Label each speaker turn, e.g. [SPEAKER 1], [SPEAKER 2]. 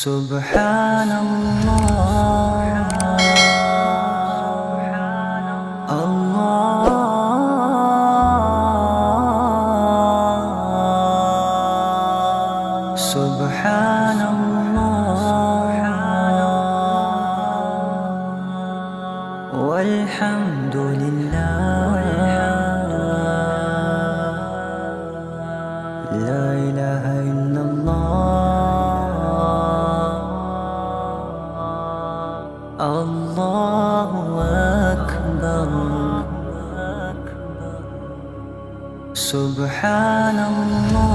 [SPEAKER 1] سبحان الله الله سبحان الله والحمد لله لا إله إلا الله الله أكبر سبحان الله